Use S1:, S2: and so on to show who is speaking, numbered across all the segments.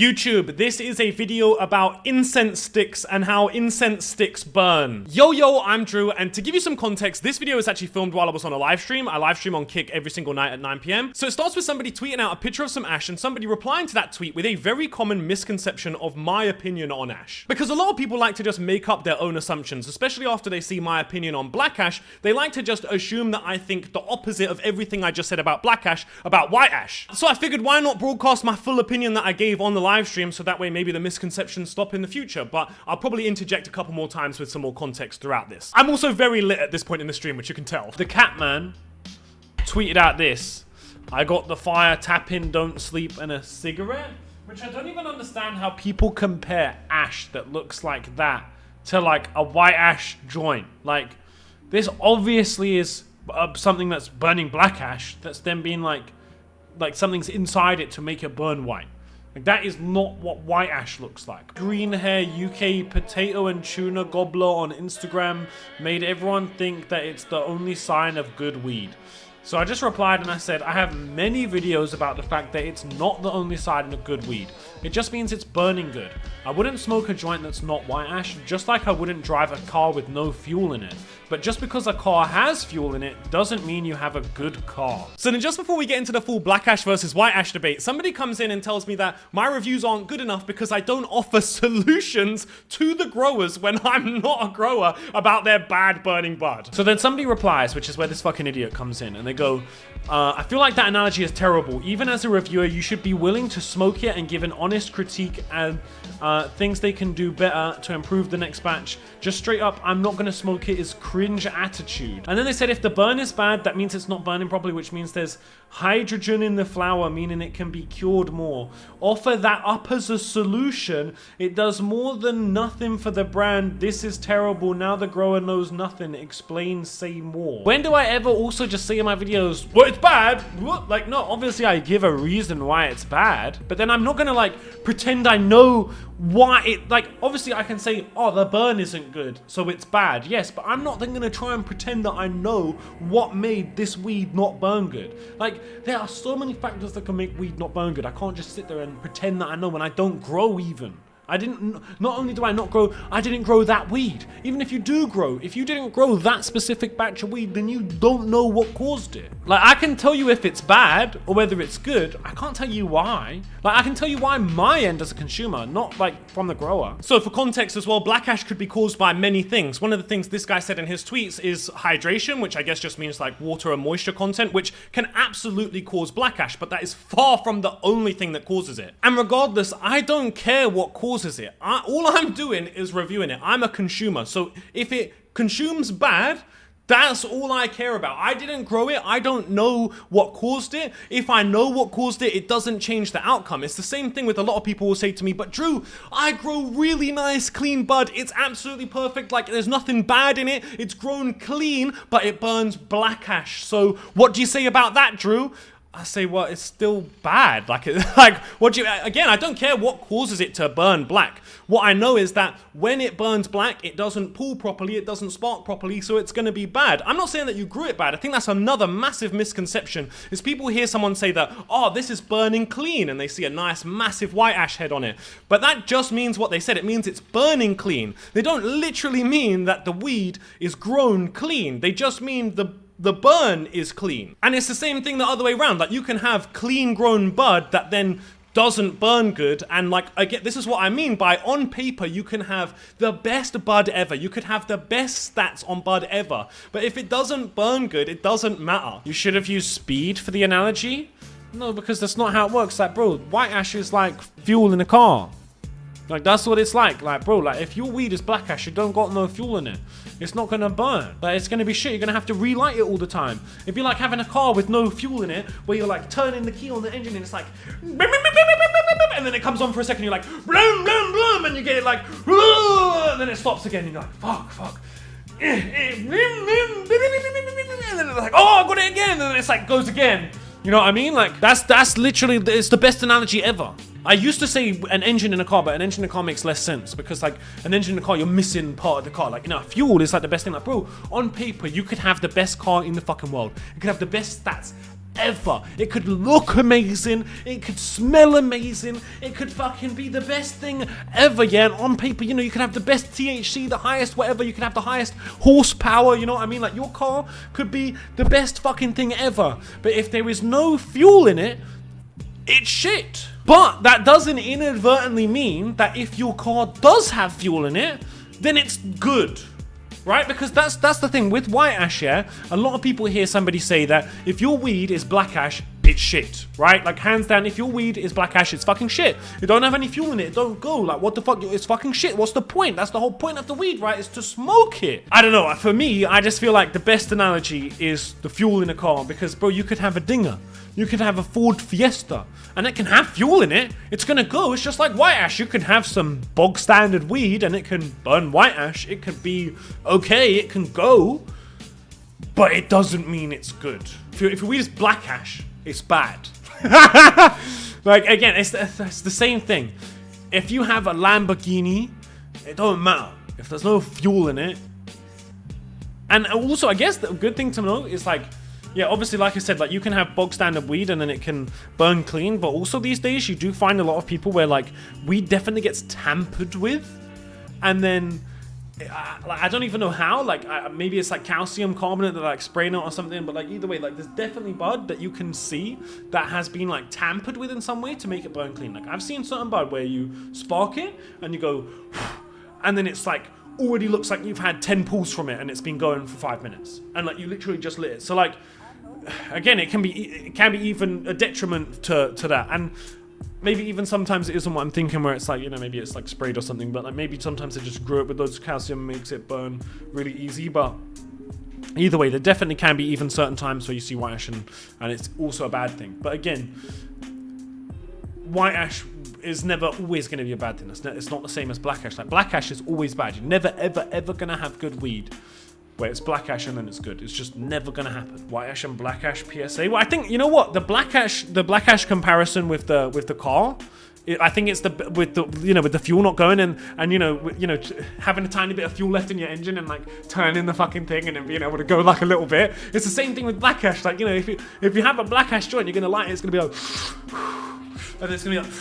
S1: YouTube, this is a video about incense sticks and how incense sticks burn. Yo, I'm Drew, and to give you some context, this video is actually filmed while I was on a live stream. I live stream on Kick every single night at 9 PM. So it starts with somebody tweeting out a picture of some ash and somebody replying to that tweet with a very common misconception of my opinion on ash. Because a lot of people like to just make up their own assumptions, especially after they see my opinion on black ash. They like to just assume that I think the opposite of everything I just said about black ash, about white ash. So I figured, why not broadcast my full opinion that I gave on the live stream, so that way maybe the misconceptions stop in the future. But I'll probably interject a couple more times with some more context throughout this. I'm also very lit at this point in the stream, which you can tell. The Catman tweeted out this: I got the fire, tap in, don't sleep, and a cigarette. Which I don't even understand how people compare ash that looks like that to like a white ash joint. Like, this obviously is something that's burning black ash that's then being like something's inside it to make it burn white. Like, that is not what white ash looks like. Green hair UK potato and tuna gobbler on Instagram made everyone think that it's the only sign of good weed. So I just replied and I said, I have many videos about the fact that it's not the only sign of good weed. It just means it's burning good. I wouldn't smoke a joint that's not white ash, just like I wouldn't drive a car with no fuel in it. But just because a car has fuel in it doesn't mean you have a good car. So then, just before we get into the full black ash versus white ash debate, somebody comes in and tells me that my reviews aren't good enough because I don't offer solutions to the growers when I'm not a grower about their bad burning bud. So then somebody replies, which is where this fucking idiot comes in, and they go, I feel like that analogy is terrible. Even as a reviewer, you should be willing to smoke it and give an honest critique and things they can do better to improve the next batch. Just straight up, I'm not gonna smoke it is cringe attitude. And then they said if the burn is bad, that means it's not burning properly, which means there's hydrogen in the flower, meaning it can be cured more. Offer that up as a solution. It does more than nothing for the brand. This is terrible. Now the grower knows nothing. Explain, say more. When do I ever also just say in my videos, well, it's bad? What? Like, no, obviously I give a reason why it's bad, but then I'm not gonna like pretend I know why it, like, obviously I can say, oh, the burn isn't good, so it's bad. Yes, but I'm not then gonna try and pretend that I know what made this weed not burn good. Like, there are so many factors that can make weed not burn good. I can't just sit there and pretend that I know when I don't grow even. Not only do I not grow, I didn't grow that weed. Even if you do grow, if you didn't grow that specific batch of weed, then you don't know what caused it. Like, I can tell you if it's bad or whether it's good. I can't tell you why. Like, I can tell you why my end as a consumer, not like from the grower. So for context as well, black ash could be caused by many things. One of the things this guy said in his tweets is hydration, which I guess just means like water and moisture content, which can absolutely cause black ash, but that is far from the only thing that causes it. And regardless, I don't care what causes it. All I'm doing is reviewing it. I'm a consumer. So if it consumes bad, that's all I care about. I didn't grow it. I don't know what caused it. If I know what caused it, it doesn't change the outcome. It's the same thing with a lot of people will say to me, but Drew, I grow really nice, clean bud. It's absolutely perfect. Like, there's nothing bad in it. It's grown clean, but it burns black ash. So what do you say about that, Drew? I say, well, it's still bad. Like, again, I don't care what causes it to burn black. What I know is that when it burns black, it doesn't pull properly, it doesn't spark properly, so it's gonna be bad. I'm not saying that you grew it bad. I think that's another massive misconception, is people hear someone say that, oh, this is burning clean, and they see a nice, massive white ash head on it. But that just means what they said. It means it's burning clean. They don't literally mean that the weed is grown clean. They just mean the burn is clean. And it's the same thing the other way around. Like, you can have clean grown bud that then doesn't burn good, and like, again, this is what I mean by, on paper you can have the best bud ever, you could have the best stats on bud ever, but if it doesn't burn good, it doesn't matter. You should have used speed for the analogy. No, because that's not how it works. Like, bro, white ash is like fuel in a car. Like, that's what it's like. Like, bro, like, if your weed is black ash, you don't got no fuel in it, it's not gonna burn. Like, it's gonna be shit. You're gonna have to relight it all the time. It'd be like having a car with no fuel in it, where you're like turning the key on the engine and it's like, and then it comes on for a second, you're like, blum, blum, blum, and you get it like, and then it stops again, and you're like, fuck. And then it's like, oh, I got it again, and then it's like, goes again. You know what I mean? Like, that's literally, it's the best analogy ever. I used to say an engine in a car, but an engine in a car makes less sense, because like an engine in a car, you're missing part of the car. Like, you know, fuel is like the best thing. Like, bro, on paper, you could have the best car in the fucking world. You could have the best stats, ever. It could look amazing, it could smell amazing, it could fucking be the best thing ever, yeah? And on paper, you know, you could have the best THC, the highest whatever, you could have the highest horsepower, you know what I mean? Like, your car could be the best fucking thing ever. But if there is no fuel in it, it's shit. But that doesn't inadvertently mean that if your car does have fuel in it, then it's good. Right? Because that's the thing with white ash, yeah? A lot of people hear somebody say that if your weed is black ash, it's shit, right? Like, hands down, if your weed is black ash, it's fucking shit. It don't have any fuel in it, don't go. Like, what the fuck? It's fucking shit. What's the point? That's the whole point of the weed, right? Is to smoke it. I don't know. For me, I just feel like the best analogy is the fuel in a car, because, bro, you could have a Dinger. You could have a Ford Fiesta, and it can have fuel in it. It's gonna go. It's just like white ash. You can have some bog standard weed, and it can burn white ash. It could be okay. It can go, but it doesn't mean it's good. If your weed is black ash, it's bad. Like, again, it's the same thing. If you have a Lamborghini, it don't matter if there's no fuel in it. And also, I guess the good thing to know is, like, yeah, obviously, like I said, like, you can have bog standard weed and then it can burn clean, but also these days you do find a lot of people where, like, weed definitely gets tampered with, and then like, I don't even know how, like, maybe it's like calcium carbonate that, like, spraying it or something, but, like, either way, like, there's definitely bud that you can see that has been, like, tampered with in some way to make it burn clean. Like, I've seen certain bud where you spark it and you go and then it's like already looks like you've had 10 pulls from it and it's been going for 5 minutes, and, like, you literally just lit it. So, like, again, it can be even a detriment to that, and maybe even sometimes it isn't what I'm thinking, where it's like, you know, maybe it's like sprayed or something, but, like, maybe sometimes they just grew it with loads of calcium, makes it burn really easy. But either way, there definitely can be even certain times where you see white ash and it's also a bad thing. But again, white ash is never always going to be a bad thing. It's not the same as black ash. Like, black ash is always bad. You're never ever going to have good weed where it's black ash and then it's good. It's just never gonna happen. White ash and black ash PSA. Well, I think, you know what, the black ash comparison with the car, I think it's with the fuel not going and you know having a tiny bit of fuel left in your engine and, like, turning the fucking thing and then being able to go, like, a little bit. It's the same thing with black ash. Like, you know, if you have a black ash joint, you're gonna light it. It's gonna be like, and it's gonna be like,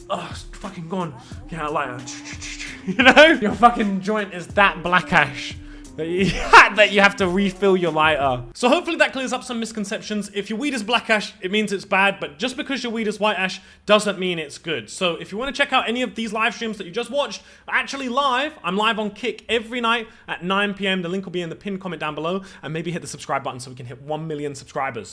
S1: oh, it's fucking gone. Get out lighter. You know, your fucking joint is that black ash that you have to refill your lighter. So hopefully that clears up some misconceptions. If your weed is black ash, it means it's bad, but just because your weed is white ash doesn't mean it's good. So if you want to check out any of these live streams that you just watched, actually live, I'm live on Kick every night at 9 PM. The link will be in the pinned comment down below, and maybe hit the subscribe button so we can hit 1 million subscribers.